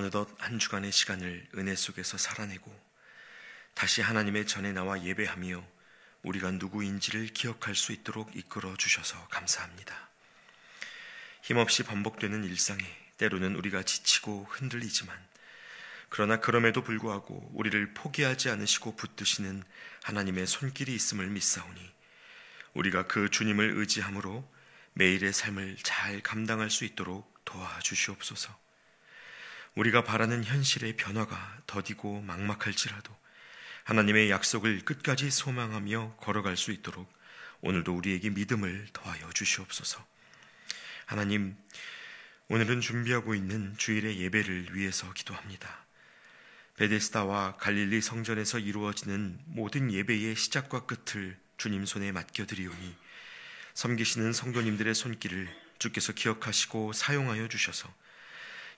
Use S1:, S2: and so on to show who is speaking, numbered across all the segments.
S1: 어느덧 한 주간의 시간을 은혜 속에서 살아내고 다시 하나님의 전에 나와 예배하며 우리가 누구인지를 기억할 수 있도록 이끌어 주셔서 감사합니다. 힘없이 반복되는 일상에 때로는 우리가 지치고 흔들리지만 그러나 그럼에도 불구하고 우리를 포기하지 않으시고 붙드시는 하나님의 손길이 있음을 믿사오니 우리가 그 주님을 의지함으로 매일의 삶을 잘 감당할 수 있도록 도와주시옵소서. 우리가 바라는 현실의 변화가 더디고 막막할지라도 하나님의 약속을 끝까지 소망하며 걸어갈 수 있도록 오늘도 우리에게 믿음을 더하여 주시옵소서. 하나님, 오늘은 준비하고 있는 주일의 예배를 위해서 기도합니다. 베데스다와 갈릴리 성전에서 이루어지는 모든 예배의 시작과 끝을 주님 손에 맡겨드리오니 섬기시는 성도님들의 손길을 주께서 기억하시고 사용하여 주셔서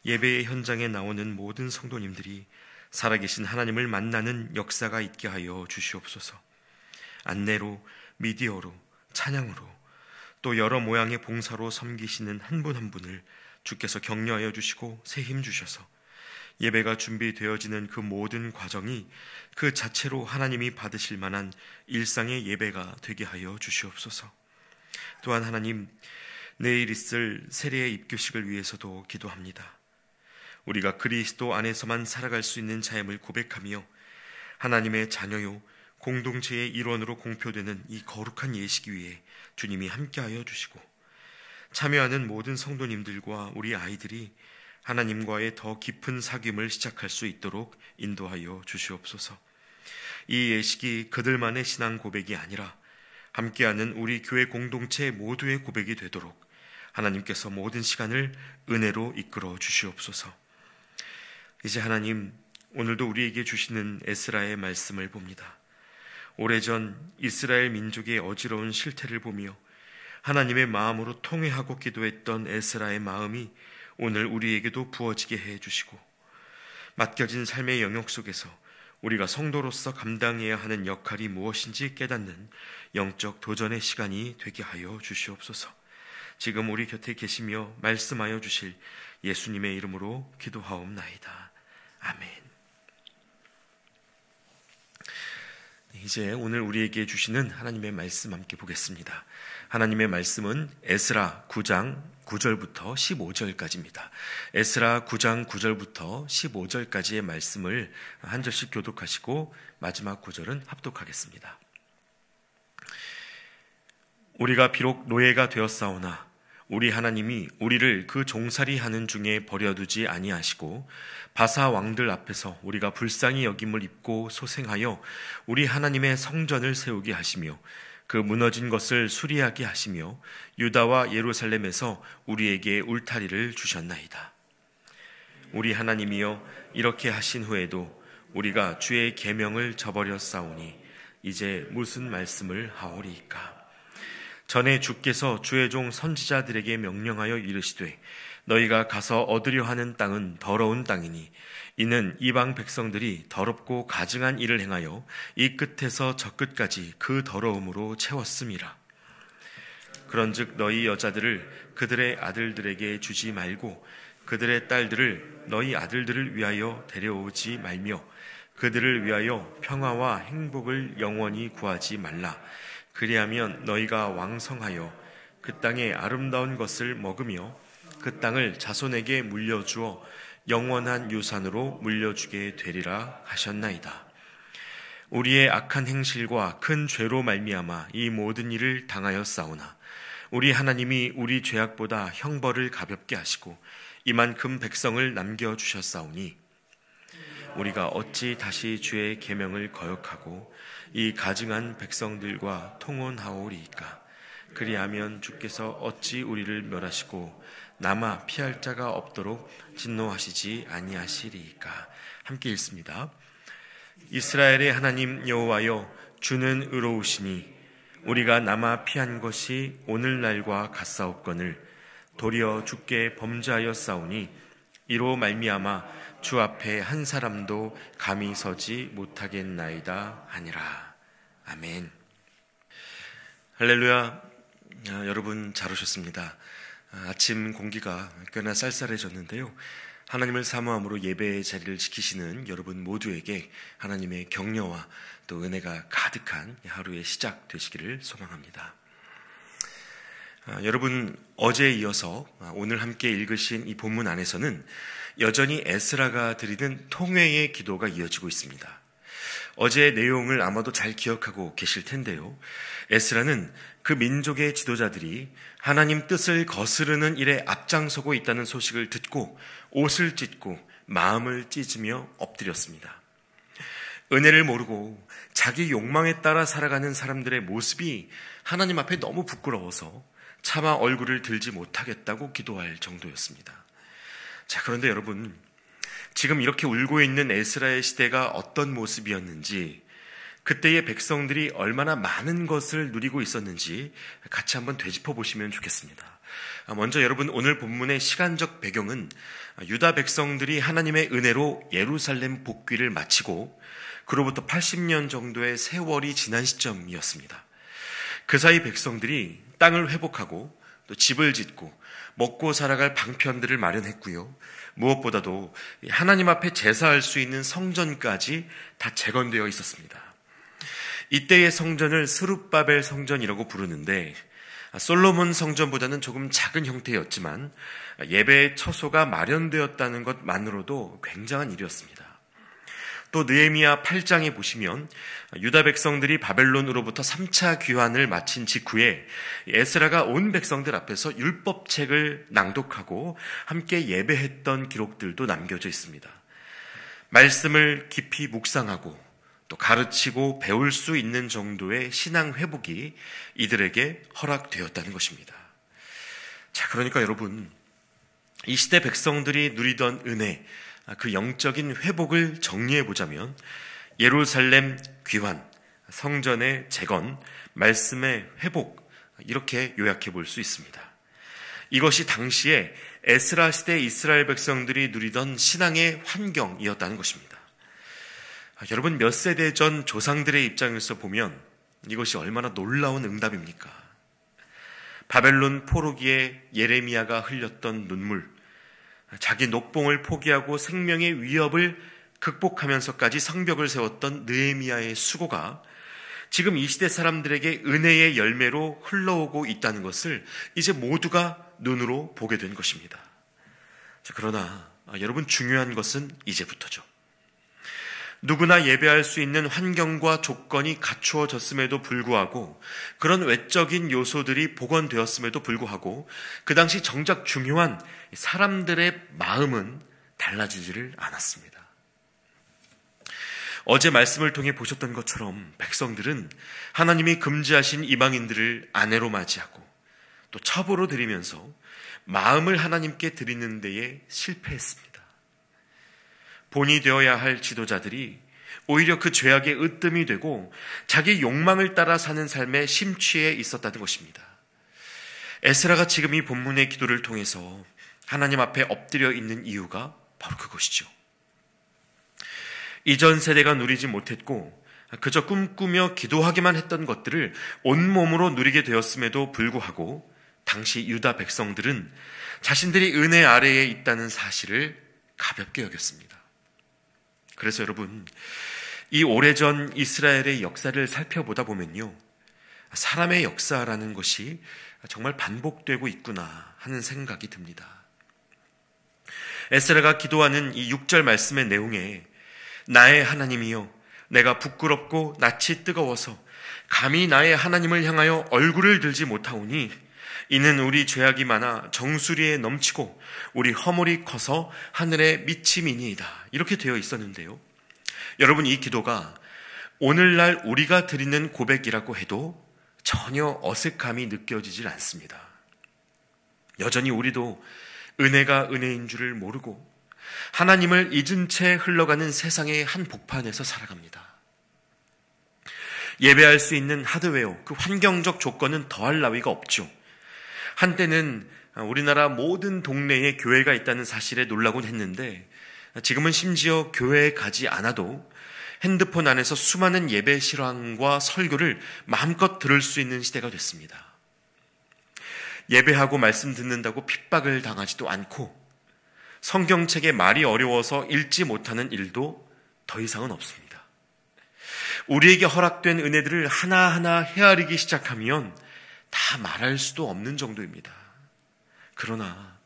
S1: 예배의 현장에 나오는 모든 성도님들이 살아계신 하나님을 만나는 역사가 있게 하여 주시옵소서. 안내로, 미디어로, 찬양으로 또 여러 모양의 봉사로 섬기시는 한 분 한 분을 주께서 격려하여 주시고 새 힘 주셔서 예배가 준비되어지는 그 모든 과정이 그 자체로 하나님이 받으실 만한 일상의 예배가 되게 하여 주시옵소서. 또한 하나님, 내일 있을 세례의 입교식을 위해서도 기도합니다. 우리가 그리스도 안에서만 살아갈 수 있는 자임을 고백하며 하나님의 자녀요 공동체의 일원으로 공표되는 이 거룩한 예식 위에 주님이 함께하여 주시고 참여하는 모든 성도님들과 우리 아이들이 하나님과의 더 깊은 사귐을 시작할 수 있도록 인도하여 주시옵소서. 이 예식이 그들만의 신앙 고백이 아니라 함께하는 우리 교회 공동체 모두의 고백이 되도록 하나님께서 모든 시간을 은혜로 이끌어 주시옵소서. 이제 하나님, 오늘도 우리에게 주시는 에스라의 말씀을 봅니다. 오래전 이스라엘 민족의 어지러운 실태를 보며 하나님의 마음으로 통회하고 기도했던 에스라의 마음이 오늘 우리에게도 부어지게 해주시고 맡겨진 삶의 영역 속에서 우리가 성도로서 감당해야 하는 역할이 무엇인지 깨닫는 영적 도전의 시간이 되게 하여 주시옵소서. 지금 우리 곁에 계시며 말씀하여 주실 예수님의 이름으로 기도하옵나이다. 아멘. 이제 오늘 우리에게 주시는 하나님의 말씀 함께 보겠습니다. 하나님의 말씀은 에스라 9장 9절부터 15절까지입니다. 에스라 9장 9절부터 15절까지의 말씀을 한 절씩 교독하시고 마지막 9절은 합독하겠습니다. 우리가 비록 노예가 되었사오나 우리 하나님이 우리를 그 종살이 하는 중에 버려두지 아니하시고 바사 왕들 앞에서 우리가 불쌍히 여김을 입고 소생하여 우리 하나님의 성전을 세우게 하시며 그 무너진 것을 수리하게 하시며 유다와 예루살렘에서 우리에게 울타리를 주셨나이다. 우리 하나님이여, 이렇게 하신 후에도 우리가 주의 계명을 저버렸사오니 이제 무슨 말씀을 하오리이까. 전에 주께서 주의 종 선지자들에게 명령하여 이르시되 너희가 가서 얻으려 하는 땅은 더러운 땅이니 이는 이방 백성들이 더럽고 가증한 일을 행하여 이 끝에서 저 끝까지 그 더러움으로 채웠음이라. 그런즉 너희 여자들을 그들의 아들들에게 주지 말고 그들의 딸들을 너희 아들들을 위하여 데려오지 말며 그들을 위하여 평화와 행복을 영원히 구하지 말라. 그리하면 너희가 왕성하여 그 땅의 아름다운 것을 먹으며 그 땅을 자손에게 물려주어 영원한 유산으로 물려주게 되리라 하셨나이다. 우리의 악한 행실과 큰 죄로 말미암아 이 모든 일을 당하였사오나 우리 하나님이 우리 죄악보다 형벌을 가볍게 하시고 이만큼 백성을 남겨주셨사오니 우리가 어찌 다시 주의 계명을 거역하고 이 가증한 백성들과 통혼하오리이까. 그리하면 주께서 어찌 우리를 멸하시고 남아 피할 자가 없도록 진노하시지 아니하시리이까. 함께 읽습니다. 이스라엘의 하나님 여호와여, 주는 의로우시니 우리가 남아 피한 것이 오늘날과 같사옵거늘 도리어 주께 범죄하였사오니 이로 말미암아 주 앞에 한 사람도 감히 서지 못하겠나이다 하니라. 아멘. 할렐루야. 여러분 잘 오셨습니다. 아침 공기가 꽤나 쌀쌀해졌는데요. 하나님을 사모함으로 예배의 자리를 지키시는 여러분 모두에게 하나님의 격려와 또 은혜가 가득한 하루의 시작 되시기를 소망합니다. 여러분, 어제에 이어서 오늘 함께 읽으신 이 본문 안에서는 여전히 에스라가 드리는 통회의 기도가 이어지고 있습니다. 어제의 내용을 아마도 잘 기억하고 계실 텐데요. 에스라는 그 민족의 지도자들이 하나님 뜻을 거스르는 일에 앞장서고 있다는 소식을 듣고 옷을 찢고 마음을 찢으며 엎드렸습니다. 은혜를 모르고 자기 욕망에 따라 살아가는 사람들의 모습이 하나님 앞에 너무 부끄러워서 차마 얼굴을 들지 못하겠다고 기도할 정도였습니다. 자, 그런데 여러분, 지금 이렇게 울고 있는 에스라의 시대가 어떤 모습이었는지, 그때의 백성들이 얼마나 많은 것을 누리고 있었는지 같이 한번 되짚어 보시면 좋겠습니다. 먼저 여러분, 오늘 본문의 시간적 배경은 유다 백성들이 하나님의 은혜로 예루살렘 복귀를 마치고 그로부터 80년 정도의 세월이 지난 시점이었습니다. 그 사이 백성들이 땅을 회복하고 또 집을 짓고 먹고 살아갈 방편들을 마련했고요. 무엇보다도 하나님 앞에 제사할 수 있는 성전까지 다 재건되어 있었습니다. 이때의 성전을 스룹바벨 성전이라고 부르는데 솔로몬 성전보다는 조금 작은 형태였지만 예배의 처소가 마련되었다는 것만으로도 굉장한 일이었습니다. 또 느헤미야 8장에 보시면 유다 백성들이 바벨론으로부터 3차 귀환을 마친 직후에 에스라가 온 백성들 앞에서 율법책을 낭독하고 함께 예배했던 기록들도 남겨져 있습니다. 말씀을 깊이 묵상하고 또 가르치고 배울 수 있는 정도의 신앙 회복이 이들에게 허락되었다는 것입니다. 자, 그러니까 여러분, 이 시대 백성들이 누리던 은혜, 그 영적인 회복을 정리해 보자면 예루살렘 귀환, 성전의 재건, 말씀의 회복, 이렇게 요약해 볼 수 있습니다. 이것이 당시에 에스라 시대 이스라엘 백성들이 누리던 신앙의 환경이었다는 것입니다. 여러분, 몇 세대 전 조상들의 입장에서 보면 이것이 얼마나 놀라운 응답입니까? 바벨론 포로기에 예레미야가 흘렸던 눈물, 자기 녹봉을 포기하고 생명의 위협을 극복하면서까지 성벽을 세웠던 느헤미야의 수고가 지금 이 시대 사람들에게 은혜의 열매로 흘러오고 있다는 것을 이제 모두가 눈으로 보게 된 것입니다. 자, 그러나 여러분, 중요한 것은 이제부터죠. 누구나 예배할 수 있는 환경과 조건이 갖추어졌음에도 불구하고, 그런 외적인 요소들이 복원되었음에도 불구하고 그 당시 정작 중요한 사람들의 마음은 달라지지를 않았습니다. 어제 말씀을 통해 보셨던 것처럼 백성들은 하나님이 금지하신 이방인들을 아내로 맞이하고 또 첩으로 드리면서 마음을 하나님께 드리는 데에 실패했습니다. 본이 되어야 할 지도자들이 오히려 그 죄악의 으뜸이 되고 자기 욕망을 따라 사는 삶에 심취해 있었다는 것입니다. 에스라가 지금 이 본문의 기도를 통해서 하나님 앞에 엎드려 있는 이유가 바로 그것이죠. 이전 세대가 누리지 못했고 그저 꿈꾸며 기도하기만 했던 것들을 온몸으로 누리게 되었음에도 불구하고 당시 유다 백성들은 자신들이 은혜 아래에 있다는 사실을 가볍게 여겼습니다. 그래서 여러분, 이 오래전 이스라엘의 역사를 살펴보다 보면요, 사람의 역사라는 것이 정말 반복되고 있구나 하는 생각이 듭니다. 에스라가 기도하는 이 6절 말씀의 내용에 나의 하나님이여, 내가 부끄럽고 낯이 뜨거워서 감히 나의 하나님을 향하여 얼굴을 들지 못하오니 이는 우리 죄악이 많아 정수리에 넘치고 우리 허물이 커서 하늘에 미침이니이다. 이렇게 되어 있었는데요. 여러분, 이 기도가 오늘날 우리가 드리는 고백이라고 해도 전혀 어색함이 느껴지질 않습니다. 여전히 우리도 은혜가 은혜인 줄을 모르고 하나님을 잊은 채 흘러가는 세상의 한복판에서 살아갑니다. 예배할 수 있는 하드웨어, 그 환경적 조건은 더할 나위가 없죠. 한때는 우리나라 모든 동네에 교회가 있다는 사실에 놀라곤 했는데 지금은 심지어 교회에 가지 않아도 핸드폰 안에서 수많은 예배 실황과 설교를 마음껏 들을 수 있는 시대가 됐습니다. 예배하고 말씀 듣는다고 핍박을 당하지도 않고 성경책에 말이 어려워서 읽지 못하는 일도 더 이상은 없습니다. 우리에게 허락된 은혜들을 하나하나 헤아리기 시작하면 다 말할 수도 없는 정도입니다. 그러나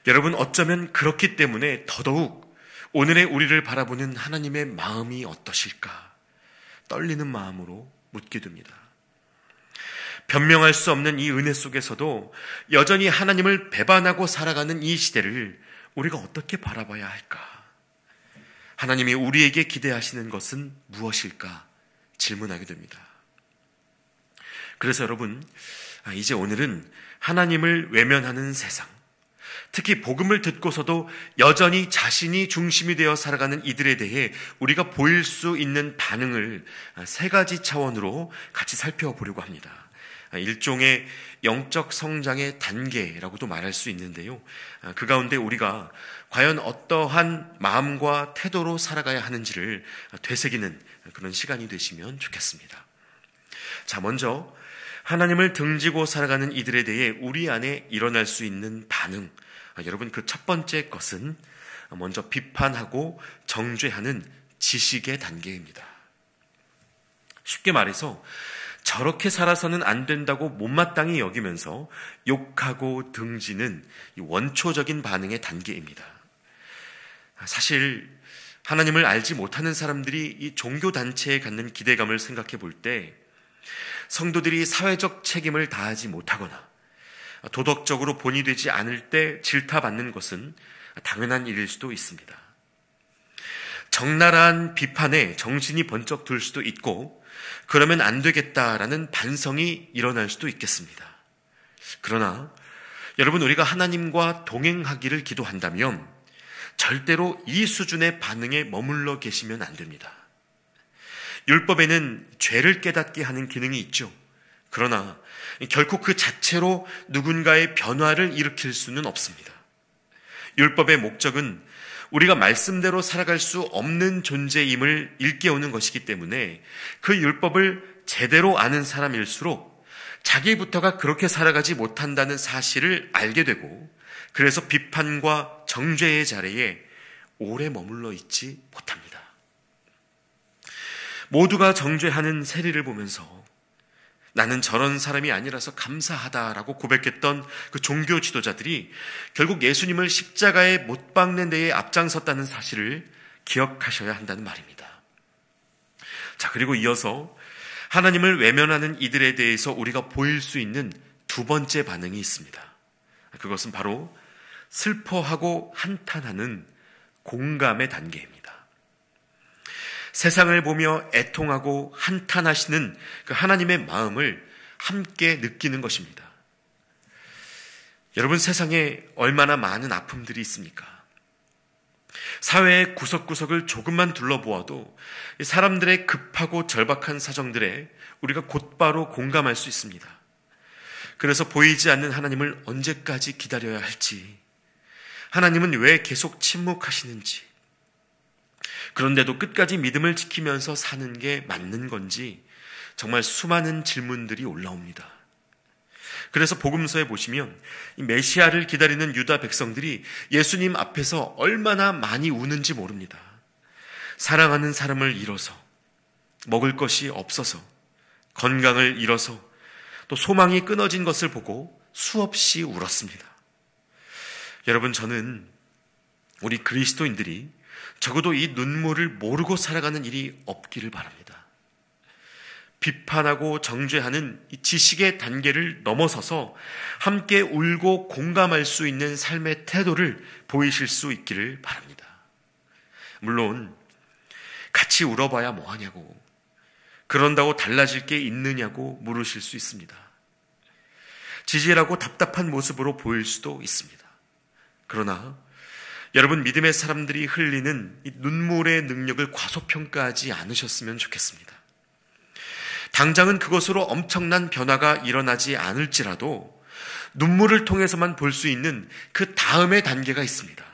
S1: 여러분, 어쩌면 그렇기 때문에 더더욱 오늘의 우리를 바라보는 하나님의 마음이 어떠실까 떨리는 마음으로 묻게 됩니다. 변명할 수 없는 이 은혜 속에서도 여전히 하나님을 배반하고 살아가는 이 시대를 우리가 어떻게 바라봐야 할까? 하나님이 우리에게 기대하시는 것은 무엇일까? 질문하게 됩니다. 그래서 여러분, 이제 오늘은 하나님을 외면하는 세상, 특히 복음을 듣고서도 여전히 자신이 중심이 되어 살아가는 이들에 대해 우리가 보일 수 있는 반응을 세 가지 차원으로 같이 살펴보려고 합니다. 일종의 영적 성장의 단계라고도 말할 수 있는데요. 그 가운데 우리가 과연 어떠한 마음과 태도로 살아가야 하는지를 되새기는 그런 시간이 되시면 좋겠습니다. 자, 먼저 하나님을 등지고 살아가는 이들에 대해 우리 안에 일어날 수 있는 반응. 여러분, 그 첫 번째 것은 먼저 비판하고 정죄하는 지식의 단계입니다. 쉽게 말해서 저렇게 살아서는 안 된다고 못마땅히 여기면서 욕하고 등지는 이 원초적인 반응의 단계입니다. 사실 하나님을 알지 못하는 사람들이 이 종교단체에 갖는 기대감을 생각해 볼 때 성도들이 사회적 책임을 다하지 못하거나 도덕적으로 본이 되지 않을 때 질타받는 것은 당연한 일일 수도 있습니다. 적나라한 비판에 정신이 번쩍 들 수도 있고 그러면 안 되겠다라는 반성이 일어날 수도 있겠습니다. 그러나 여러분, 우리가 하나님과 동행하기를 기도한다면 절대로 이 수준의 반응에 머물러 계시면 안 됩니다. 율법에는 죄를 깨닫게 하는 기능이 있죠. 그러나 결코 그 자체로 누군가의 변화를 일으킬 수는 없습니다. 율법의 목적은 우리가 말씀대로 살아갈 수 없는 존재임을 일깨우는 것이기 때문에 그 율법을 제대로 아는 사람일수록 자기부터가 그렇게 살아가지 못한다는 사실을 알게 되고, 그래서 비판과 정죄의 자리에 오래 머물러 있지 못합니다. 모두가 정죄하는 세리를 보면서 나는 저런 사람이 아니라서 감사하다라고 고백했던 그 종교 지도자들이 결국 예수님을 십자가에 못 박는 데에 앞장섰다는 사실을 기억하셔야 한다는 말입니다. 자, 그리고 이어서 하나님을 외면하는 이들에 대해서 우리가 보일 수 있는 두 번째 반응이 있습니다. 그것은 바로 슬퍼하고 한탄하는 공감의 단계입니다. 세상을 보며 애통하고 한탄하시는 그 하나님의 마음을 함께 느끼는 것입니다. 여러분, 세상에 얼마나 많은 아픔들이 있습니까? 사회의 구석구석을 조금만 둘러보아도 사람들의 급하고 절박한 사정들에 우리가 곧바로 공감할 수 있습니다. 그래서 보이지 않는 하나님을 언제까지 기다려야 할지, 하나님은 왜 계속 침묵하시는지, 그런데도 끝까지 믿음을 지키면서 사는 게 맞는 건지 정말 수많은 질문들이 올라옵니다. 그래서 복음서에 보시면 이 메시아를 기다리는 유다 백성들이 예수님 앞에서 얼마나 많이 우는지 모릅니다. 사랑하는 사람을 잃어서, 먹을 것이 없어서, 건강을 잃어서, 또 소망이 끊어진 것을 보고 수없이 울었습니다. 여러분, 저는 우리 그리스도인들이 적어도 이 눈물을 모르고 살아가는 일이 없기를 바랍니다. 비판하고 정죄하는 이 지식의 단계를 넘어서서 함께 울고 공감할 수 있는 삶의 태도를 보이실 수 있기를 바랍니다. 물론 같이 울어봐야 뭐하냐고, 그런다고 달라질 게 있느냐고 물으실 수 있습니다. 지질하고 답답한 모습으로 보일 수도 있습니다. 그러나 여러분, 믿음의 사람들이 흘리는 이 눈물의 능력을 과소평가하지 않으셨으면 좋겠습니다. 당장은 그것으로 엄청난 변화가 일어나지 않을지라도 눈물을 통해서만 볼 수 있는 그 다음의 단계가 있습니다.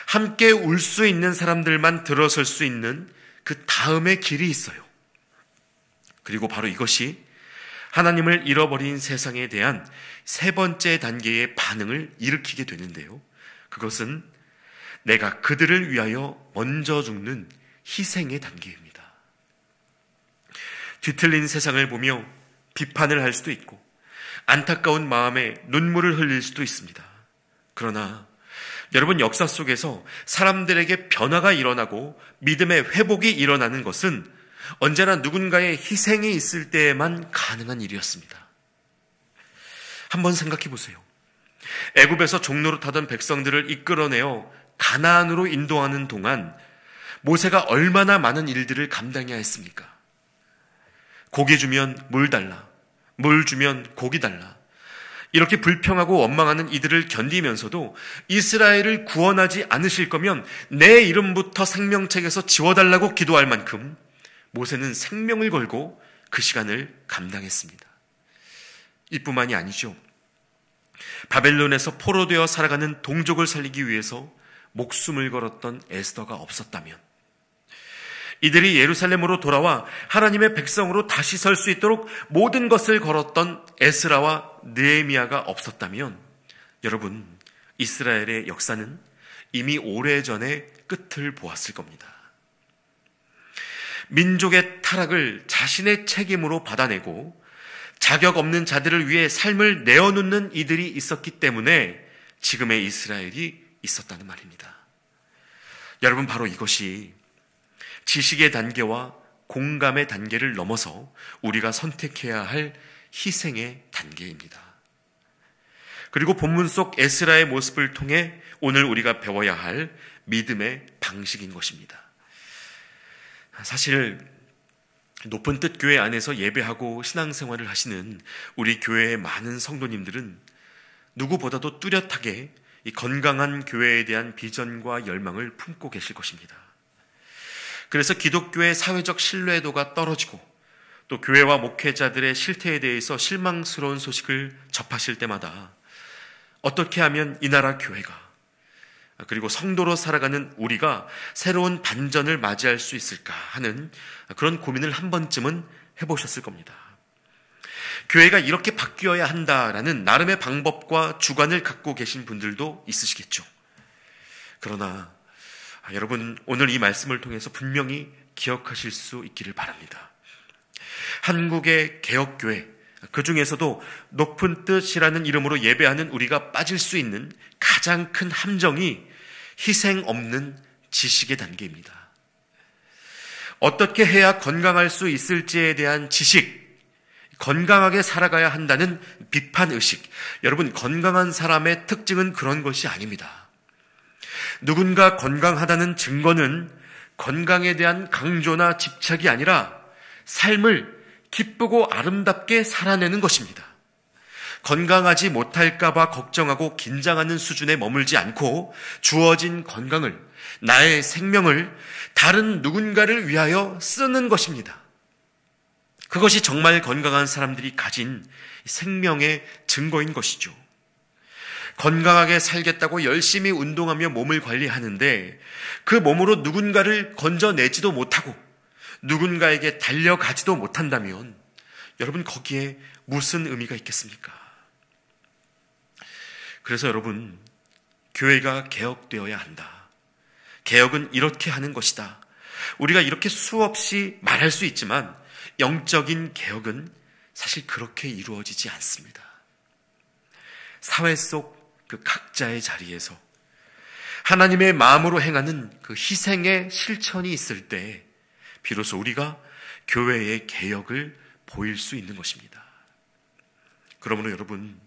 S1: 함께 울 수 있는 사람들만 들어설 수 있는 그 다음의 길이 있어요. 그리고 바로 이것이 하나님을 잃어버린 세상에 대한 세 번째 단계의 반응을 일으키게 되는데요. 그것은 내가 그들을 위하여 먼저 죽는 희생의 단계입니다. 뒤틀린 세상을 보며 비판을 할 수도 있고 안타까운 마음에 눈물을 흘릴 수도 있습니다. 그러나 여러분, 역사 속에서 사람들에게 변화가 일어나고 믿음의 회복이 일어나는 것은 언제나 누군가의 희생이 있을 때에만 가능한 일이었습니다. 한번 생각해 보세요. 애굽에서 종로로 타던 백성들을 이끌어내어 가나안으로 인도하는 동안 모세가 얼마나 많은 일들을 감당해야 했습니까? 고기 주면 물 달라, 물 주면 고기 달라, 이렇게 불평하고 원망하는 이들을 견디면서도 이스라엘을 구원하지 않으실 거면 내 이름부터 생명책에서 지워달라고 기도할 만큼 모세는 생명을 걸고 그 시간을 감당했습니다. 이뿐만이 아니죠. 바벨론에서 포로되어 살아가는 동족을 살리기 위해서 목숨을 걸었던 에스더가 없었다면, 이들이 예루살렘으로 돌아와 하나님의 백성으로 다시 설 수 있도록 모든 것을 걸었던 에스라와 느헤미야가 없었다면, 여러분, 이스라엘의 역사는 이미 오래전에 끝을 보았을 겁니다. 민족의 타락을 자신의 책임으로 받아내고 자격 없는 자들을 위해 삶을 내어놓는 이들이 있었기 때문에 지금의 이스라엘이 있었다는 말입니다. 여러분, 바로 이것이 지식의 단계와 공감의 단계를 넘어서 우리가 선택해야 할 희생의 단계입니다. 그리고 본문 속 에스라의 모습을 통해 오늘 우리가 배워야 할 믿음의 방식인 것입니다. 사실 높은 뜻 교회 안에서 예배하고 신앙생활을 하시는 우리 교회의 많은 성도님들은 누구보다도 뚜렷하게 이 건강한 교회에 대한 비전과 열망을 품고 계실 것입니다. 그래서 기독교의 사회적 신뢰도가 떨어지고 또 교회와 목회자들의 실태에 대해서 실망스러운 소식을 접하실 때마다 어떻게 하면 이 나라 교회가, 그리고 성도로 살아가는 우리가 새로운 반전을 맞이할 수 있을까 하는 그런 고민을 한 번쯤은 해보셨을 겁니다. 교회가 이렇게 바뀌어야 한다라는 나름의 방법과 주관을 갖고 계신 분들도 있으시겠죠. 그러나 여러분, 오늘 이 말씀을 통해서 분명히 기억하실 수 있기를 바랍니다. 한국의 개혁교회, 그 중에서도 높은 뜻이라는 이름으로 예배하는 우리가 빠질 수 있는 가장 큰 함정이 희생 없는 지식의 단계입니다. 어떻게 해야 건강할 수 있을지에 대한 지식, 건강하게 살아가야 한다는 비판의식. 여러분, 건강한 사람의 특징은 그런 것이 아닙니다. 누군가 건강하다는 증거는 건강에 대한 강조나 집착이 아니라 삶을 기쁘고 아름답게 살아내는 것입니다. 건강하지 못할까봐 걱정하고 긴장하는 수준에 머물지 않고 주어진 건강을, 나의 생명을 다른 누군가를 위하여 쓰는 것입니다. 그것이 정말 건강한 사람들이 가진 생명의 증거인 것이죠. 건강하게 살겠다고 열심히 운동하며 몸을 관리하는데 그 몸으로 누군가를 건져내지도 못하고 누군가에게 달려가지도 못한다면 여러분, 거기에 무슨 의미가 있겠습니까? 그래서 여러분, 교회가 개혁되어야 한다. 개혁은 이렇게 하는 것이다. 우리가 이렇게 수없이 말할 수 있지만 영적인 개혁은 사실 그렇게 이루어지지 않습니다. 사회 속 그 각자의 자리에서 하나님의 마음으로 행하는 그 희생의 실천이 있을 때 비로소 우리가 교회의 개혁을 보일 수 있는 것입니다. 그러므로 여러분,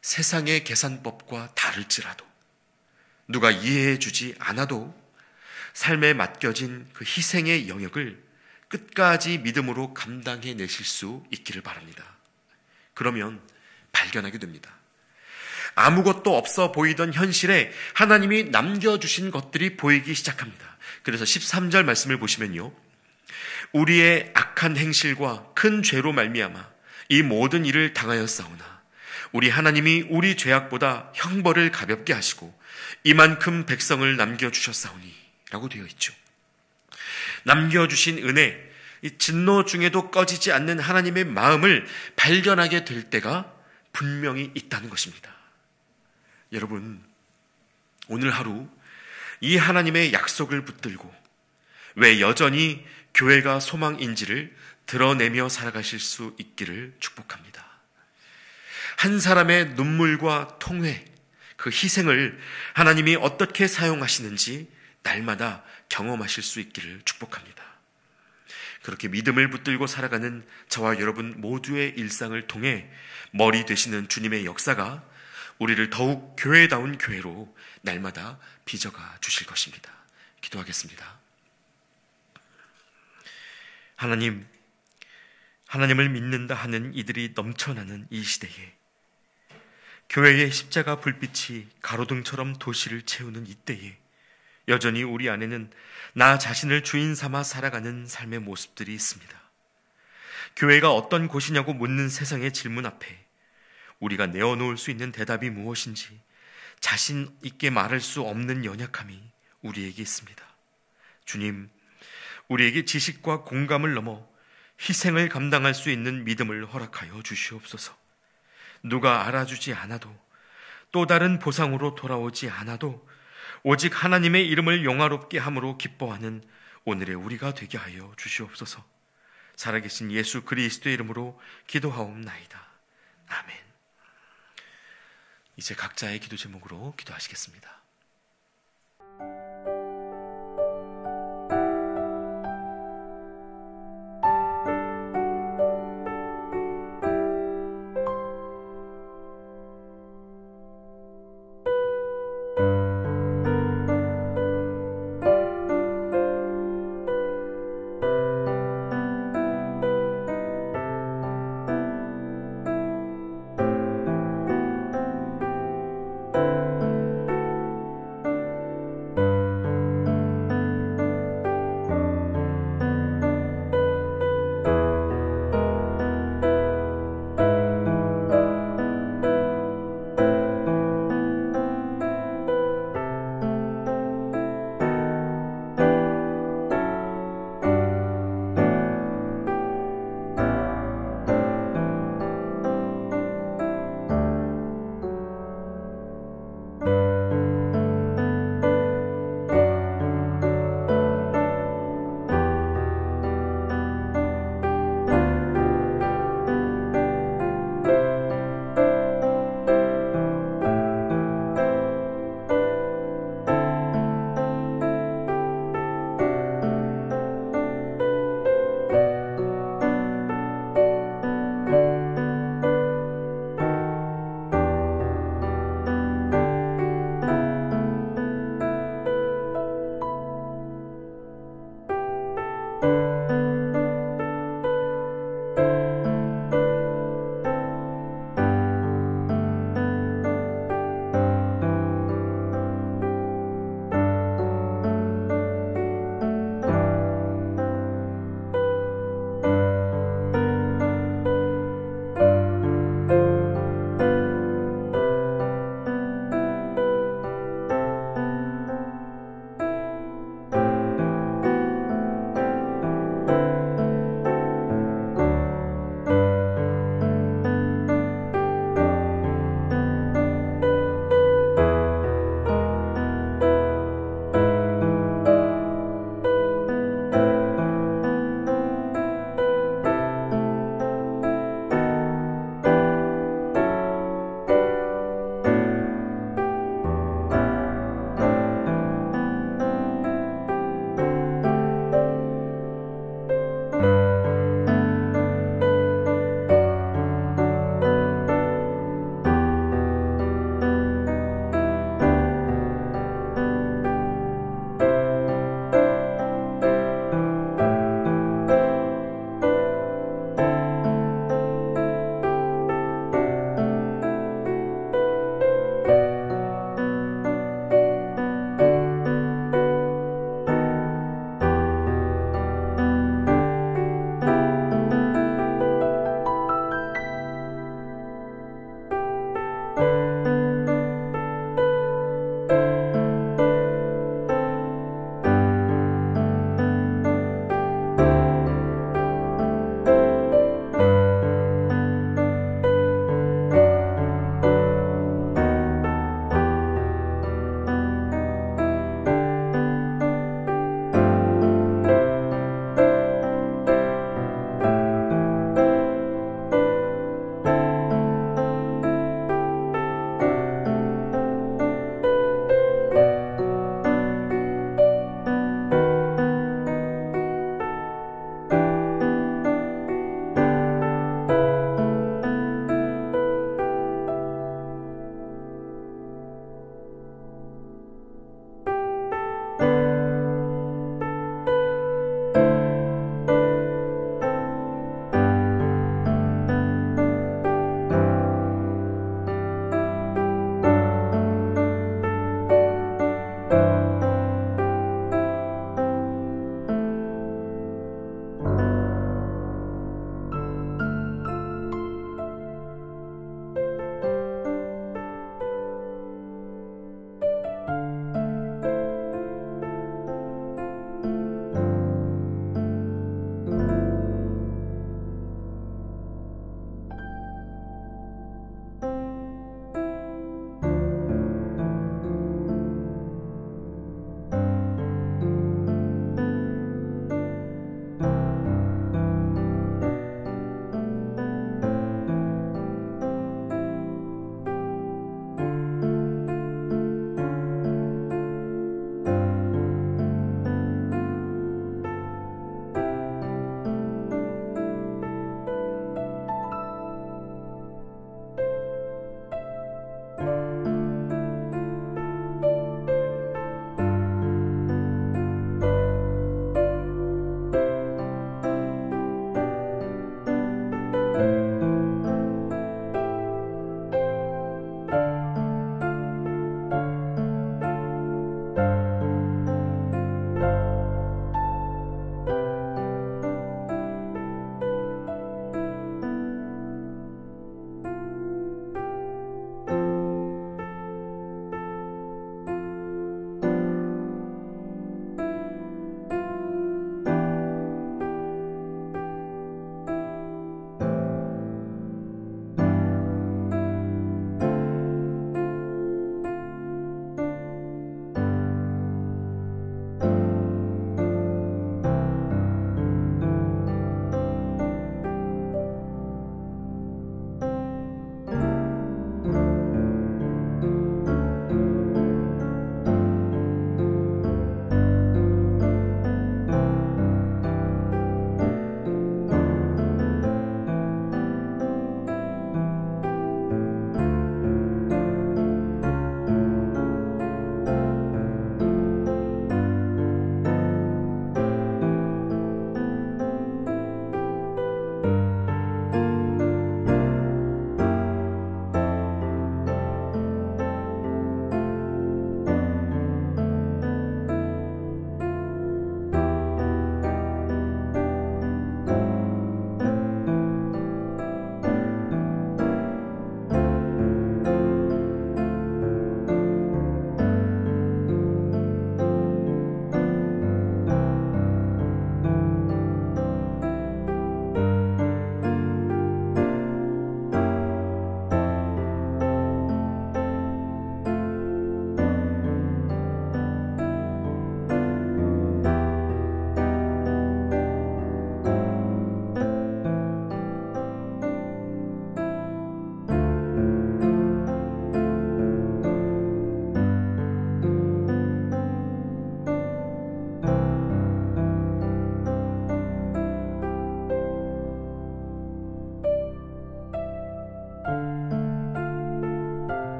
S1: 세상의 계산법과 다를지라도, 누가 이해해 주지 않아도 삶에 맡겨진 그 희생의 영역을 끝까지 믿음으로 감당해 내실 수 있기를 바랍니다. 그러면 발견하게 됩니다. 아무것도 없어 보이던 현실에 하나님이 남겨주신 것들이 보이기 시작합니다. 그래서 13절 말씀을 보시면요, 우리의 악한 행실과 큰 죄로 말미암아 이 모든 일을 당하였사오나 우리 하나님이 우리 죄악보다 형벌을 가볍게 하시고 이만큼 백성을 남겨주셨사오니 라고 되어 있죠. 남겨주신 은혜, 이 진노 중에도 꺼지지 않는 하나님의 마음을 발견하게 될 때가 분명히 있다는 것입니다. 여러분, 오늘 하루 이 하나님의 약속을 붙들고 왜 여전히 교회가 소망인지를 드러내며 살아가실 수 있기를 축복합니다. 한 사람의 눈물과 통회, 그 희생을 하나님이 어떻게 사용하시는지 날마다 경험하실 수 있기를 축복합니다. 그렇게 믿음을 붙들고 살아가는 저와 여러분 모두의 일상을 통해 머리 되시는 주님의 역사가 우리를 더욱 교회다운 교회로 날마다 빚어가 주실 것입니다. 기도하겠습니다. 하나님을 믿는다 하는 이들이 넘쳐나는 이 시대에 교회의 십자가 불빛이 가로등처럼 도시를 채우는 이때에 여전히 우리 안에는 나 자신을 주인 삼아 살아가는 삶의 모습들이 있습니다. 교회가 어떤 곳이냐고 묻는 세상의 질문 앞에 우리가 내어놓을 수 있는 대답이 무엇인지 자신 있게 말할 수 없는 연약함이 우리에게 있습니다. 주님, 우리에게 지식과 공감을 넘어 희생을 감당할 수 있는 믿음을 허락하여 주시옵소서. 누가 알아주지 않아도 또 다른 보상으로 돌아오지 않아도 오직 하나님의 이름을 영화롭게 함으로 기뻐하는 오늘의 우리가 되게 하여 주시옵소서. 살아계신 예수 그리스도의 이름으로 기도하옵나이다. 아멘. 이제 각자의 기도 제목으로 기도하시겠습니다.